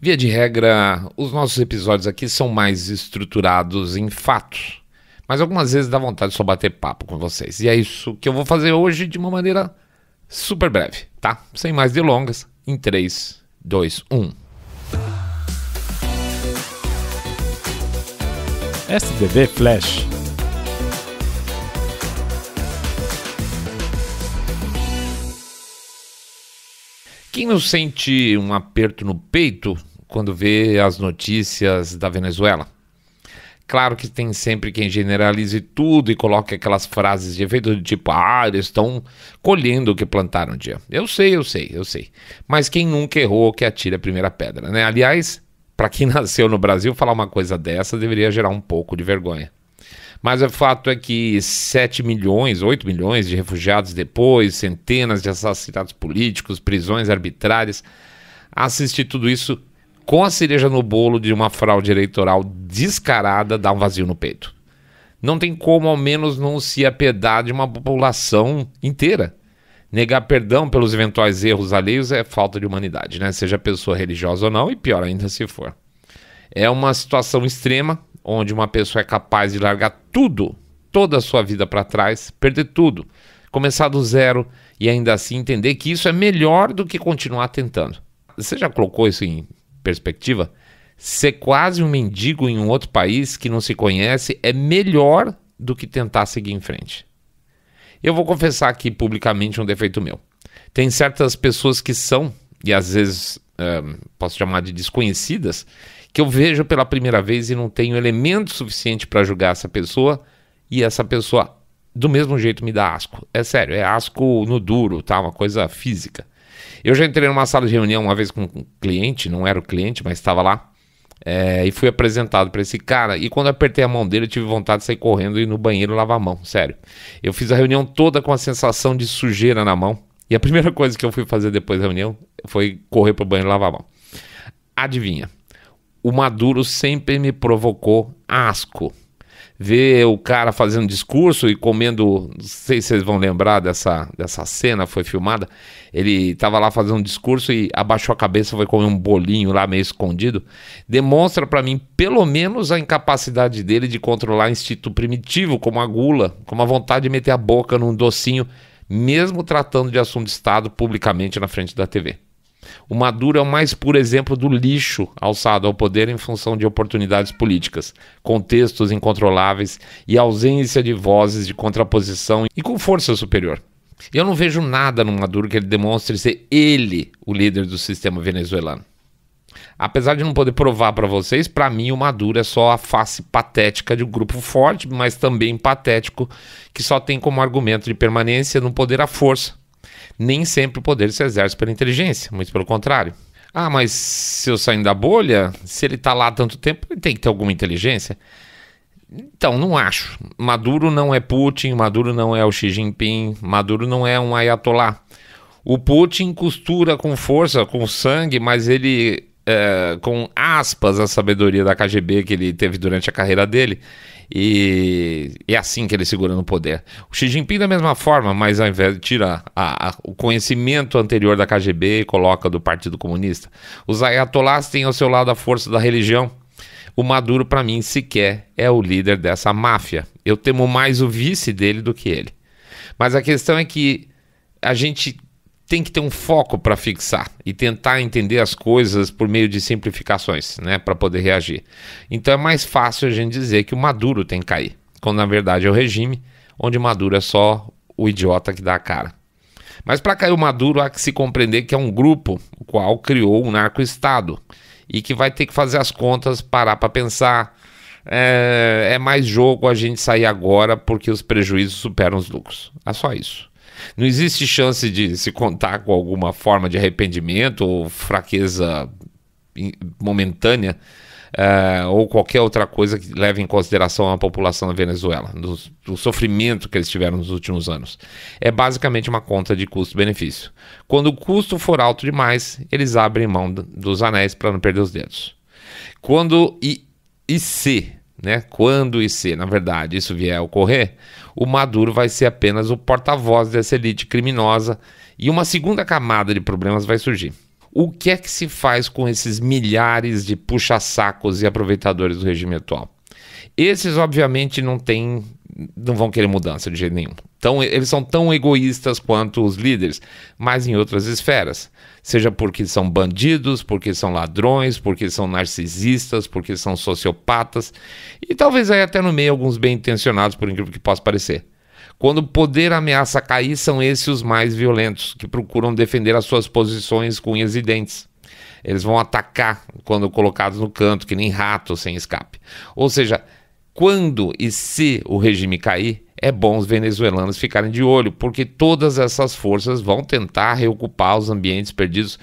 Via de regra, os nossos episódios aqui são mais estruturados em fatos, mas algumas vezes dá vontade de só bater papo com vocês. E é isso que eu vou fazer hoje de uma maneira super breve, tá? Sem mais delongas, em 3, 2, 1. SDV Flash. Quem não sente um aperto no peito quando vê as notícias da Venezuela? Claro que tem sempre quem generalize tudo e coloque aquelas frases de efeito do tipo, eles estão colhendo o que plantaram um dia. Eu sei. Mas quem nunca errou que atire a primeira pedra, né? Aliás, para quem nasceu no Brasil, falar uma coisa dessa deveria gerar um pouco de vergonha. Mas o fato é que 7 milhões, 8 milhões de refugiados depois, centenas de assassinatos políticos, prisões arbitrárias, assistir tudo isso com a cereja no bolo de uma fraude eleitoral descarada dá um vazio no peito. Não tem como ao menos não se apiedar de uma população inteira. Negar perdão pelos eventuais erros alheios é falta de humanidade, né? Seja pessoa religiosa ou não, e pior ainda se for. É uma situação extrema, onde uma pessoa é capaz de largar tudo, toda a sua vida para trás, perder tudo, começar do zero e ainda assim entender que isso é melhor do que continuar tentando. Você já colocou isso em perspectiva? Ser quase um mendigo em um outro país que não se conhece é melhor do que tentar seguir em frente. Eu vou confessar aqui publicamente um defeito meu. Tem certas pessoas que são, e às vezes posso chamar de desconhecidas, que eu vejo pela primeira vez e não tenho elemento suficiente para julgar essa pessoa, e essa pessoa do mesmo jeito me dá asco. É sério, é asco no duro, tá? Uma coisa física. Eu já entrei numa sala de reunião uma vez com um cliente, não era o cliente, mas estava lá, e fui apresentado para esse cara, e quando eu apertei a mão dele eu tive vontade de sair correndo e ir no banheiro lavar a mão, sério. Eu fiz a reunião toda com a sensação de sujeira na mão, e a primeira coisa que eu fui fazer depois da reunião foi correr para o banheiro e lavar a mão. Adivinha? O Maduro sempre me provocou asco. Ver o cara fazendo discurso e comendo, não sei se vocês vão lembrar dessa cena, foi filmada, ele estava lá fazendo um discurso e abaixou a cabeça, foi comer um bolinho lá meio escondido, demonstra para mim pelo menos a incapacidade dele de controlar instinto primitivo, como a gula, como a vontade de meter a boca num docinho, mesmo tratando de assunto de Estado publicamente na frente da TV. O Maduro é o mais puro exemplo do lixo alçado ao poder em função de oportunidades políticas, contextos incontroláveis e ausência de vozes de contraposição e com força superior. Eu não vejo nada no Maduro que ele demonstre ser ele o líder do sistema venezuelano. Apesar de não poder provar para vocês, para mim o Maduro é só a face patética de um grupo forte, mas também patético, que só tem como argumento de permanência no poder a força. Nem sempre o poder se exerce pela inteligência, muito pelo contrário. Mas se eu sair da bolha, se ele está lá há tanto tempo, ele tem que ter alguma inteligência? Então, não acho. Maduro não é Putin, Maduro não é o Xi Jinping, Maduro não é um ayatolá. O Putin costura com força, com sangue, mas ele, com aspas, a sabedoria da KGB que ele teve durante a carreira dele, e é assim que ele segura no poder. O Xi Jinping da mesma forma, mas ao invés de tirar o conhecimento anterior da KGB e coloca do Partido Comunista. Os ayatolás têm ao seu lado a força da religião. O Maduro, para mim, sequer é o líder dessa máfia. Eu temo mais o vice dele do que ele. Mas a questão é que a gente tem que ter um foco para fixar e tentar entender as coisas por meio de simplificações, né, para poder reagir. Então é mais fácil a gente dizer que o Maduro tem que cair, quando na verdade é o regime, onde Maduro é só o idiota que dá a cara. Mas para cair o Maduro há que se compreender que é um grupo o qual criou um narco-estado e que vai ter que fazer as contas, parar para pensar. É mais jogo a gente sair agora porque os prejuízos superam os lucros. É só isso. Não existe chance de se contar com alguma forma de arrependimento ou fraqueza momentânea ou qualquer outra coisa que leve em consideração a população da Venezuela, do sofrimento que eles tiveram nos últimos anos. É basicamente uma conta de custo-benefício. Quando o custo for alto demais, eles abrem mão dos anéis para não perder os dedos. Quando se, na verdade, isso vier a ocorrer, o Maduro vai ser apenas o porta-voz dessa elite criminosa e uma segunda camada de problemas vai surgir. O que é que se faz com esses milhares de puxa-sacos e aproveitadores do regime atual? Esses, obviamente, não vão querer mudança de jeito nenhum. Então, eles são tão egoístas quanto os líderes, mas em outras esferas. Seja porque são bandidos, porque são ladrões, porque são narcisistas, porque são sociopatas, e talvez aí até no meio alguns bem-intencionados, por incrível que possa parecer. Quando o poder ameaça cair, são esses os mais violentos, que procuram defender as suas posições com unhas e dentes. Eles vão atacar quando colocados no canto, que nem ratos sem escape. Ou seja, quando e se o regime cair, é bom os venezuelanos ficarem de olho, porque todas essas forças vão tentar reocupar os ambientes perdidos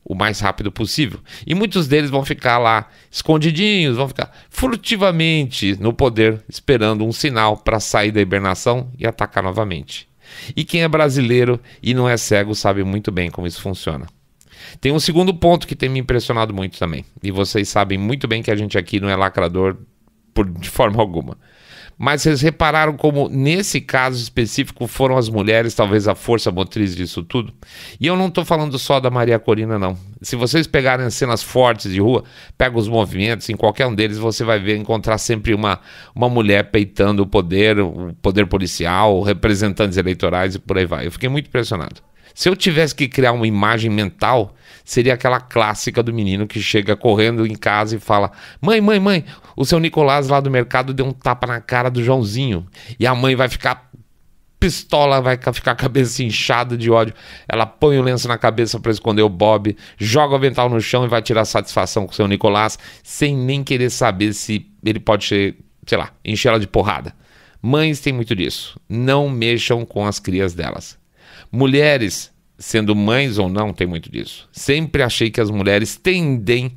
o mais rápido possível. E muitos deles vão ficar lá escondidinhos, vão ficar furtivamente no poder, esperando um sinal para sair da hibernação e atacar novamente. E quem é brasileiro e não é cego sabe muito bem como isso funciona. Tem um segundo ponto que tem me impressionado muito também. E vocês sabem muito bem que a gente aqui não é lacrador de forma alguma. Mas vocês repararam como, nesse caso específico, foram as mulheres talvez a força motriz disso tudo? E eu não estou falando só da Maria Corina, não. Se vocês pegarem as cenas fortes de rua, pega os movimentos, em qualquer um deles você vai encontrar sempre uma mulher peitando o poder policial, representantes eleitorais e por aí vai. Eu fiquei muito impressionado. Se eu tivesse que criar uma imagem mental, seria aquela clássica do menino que chega correndo em casa e fala: mãe, o seu Nicolás lá do mercado deu um tapa na cara do Joãozinho. E a mãe vai ficar pistola, vai ficar a cabeça inchada de ódio. Ela põe o lenço na cabeça para esconder o Bob, joga o avental no chão e vai tirar satisfação com o seu Nicolás, sem nem querer saber se ele pode, sei lá, encher ela de porrada. Mães têm muito disso. Não mexam com as crias delas. Mulheres, sendo mães ou não, tem muito disso. Sempre achei que as mulheres tendem,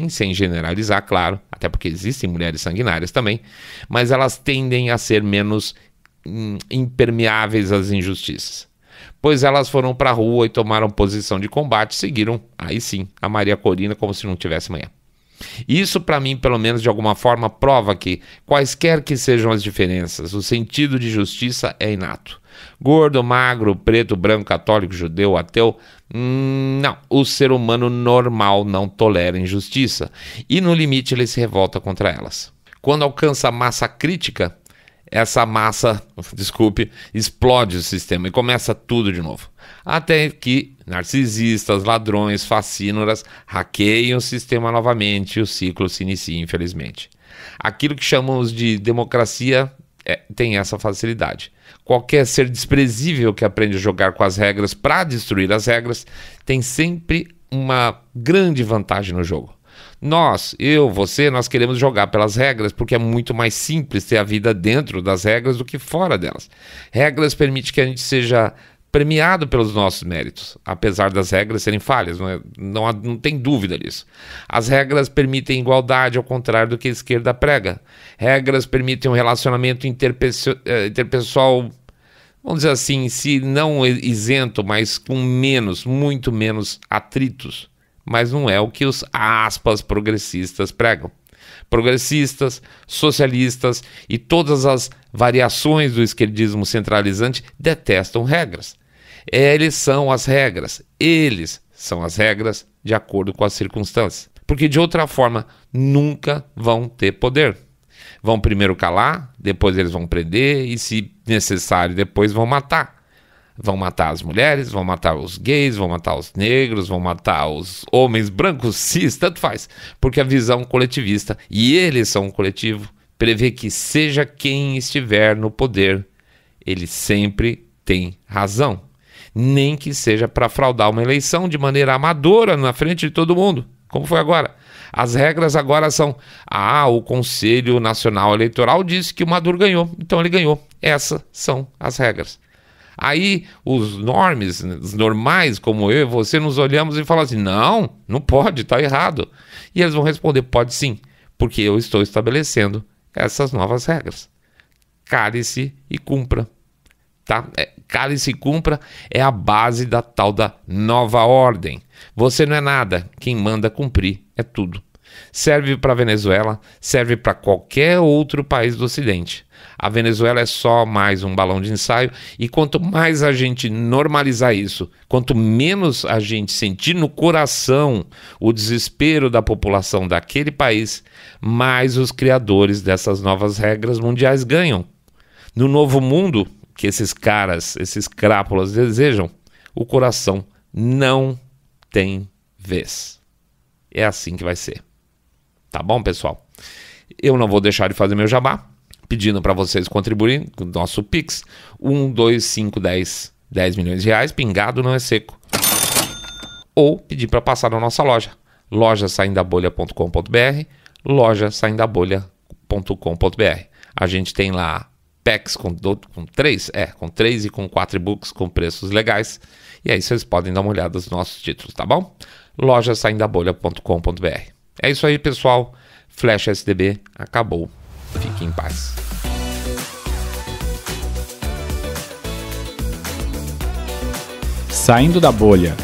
sem generalizar, claro, até porque existem mulheres sanguinárias também, mas elas tendem a ser menos impermeáveis às injustiças. Pois elas foram para a rua e tomaram posição de combate, seguiram, aí sim, a Maria Corina como se não tivesse manhã. Isso, para mim, pelo menos de alguma forma, prova que, quaisquer que sejam as diferenças, o sentido de justiça é inato. Gordo, magro, preto, branco, católico, judeu, ateu, não. O ser humano normal não tolera injustiça e, no limite, ele se revolta contra elas. Quando alcança a massa crítica, essa massa, explode o sistema e começa tudo de novo. Até que narcisistas, ladrões, facínoras hackeiam o sistema novamente e o ciclo se inicia, infelizmente. Aquilo que chamamos de democracia tem essa facilidade. Qualquer ser desprezível que aprende a jogar com as regras para destruir as regras tem sempre uma grande vantagem no jogo. Nós queremos jogar pelas regras porque é muito mais simples ter a vida dentro das regras do que fora delas. Regras permitem que a gente seja premiado pelos nossos méritos, apesar das regras serem falhas, não tem dúvida disso. As regras permitem igualdade, ao contrário do que a esquerda prega. Regras permitem um relacionamento interpessoal, vamos dizer assim, se não isento, mas com muito menos atritos. Mas não é o que os progressistas pregam. Progressistas, socialistas e todas as variações do esquerdismo centralizante detestam regras. Eles são as regras de acordo com as circunstâncias. Porque de outra forma nunca vão ter poder. Vão primeiro calar, depois eles vão prender e, se necessário, depois vão matar. Vão matar as mulheres, vão matar os gays, vão matar os negros, vão matar os homens brancos, cis, tanto faz. Porque a visão coletivista, e eles são um coletivo, prevê que seja quem estiver no poder, ele sempre tem razão. Nem que seja para fraudar uma eleição de maneira amadora na frente de todo mundo, como foi agora. As regras agora são: o Conselho Nacional Eleitoral disse que o Maduro ganhou, então ele ganhou. Essas são as regras. Aí os normais, como eu e você, nos olhamos e falamos assim: não pode, está errado. E eles vão responder: pode sim, porque eu estou estabelecendo essas novas regras. Cale-se e cumpra. Tá? Cale-se e cumpra é a base da tal da nova ordem. Você não é nada, quem manda cumprir é tudo. Serve para a Venezuela, serve para qualquer outro país do Ocidente. A Venezuela é só mais um balão de ensaio e quanto mais a gente normalizar isso, quanto menos a gente sentir no coração o desespero da população daquele país, mais os criadores dessas novas regras mundiais ganham. No novo mundo que esses caras, esses crápulas desejam, o coração não tem vez. É assim que vai ser. Tá bom, pessoal? Eu não vou deixar de fazer meu jabá, pedindo para vocês contribuírem com o nosso Pix, 1, 2, 5, 10 milhões de reais, pingado não é seco. Ou pedir para passar na nossa loja, lojasaindabolha.com.br, lojasaindabolha.com.br. A gente tem lá packs com 3 e com 4 e-books com preços legais. E aí vocês podem dar uma olhada nos nossos títulos, tá bom? lojasaindabolha.com.br. É isso aí, pessoal. Flash SDB acabou. Fique em paz. Saindo da bolha.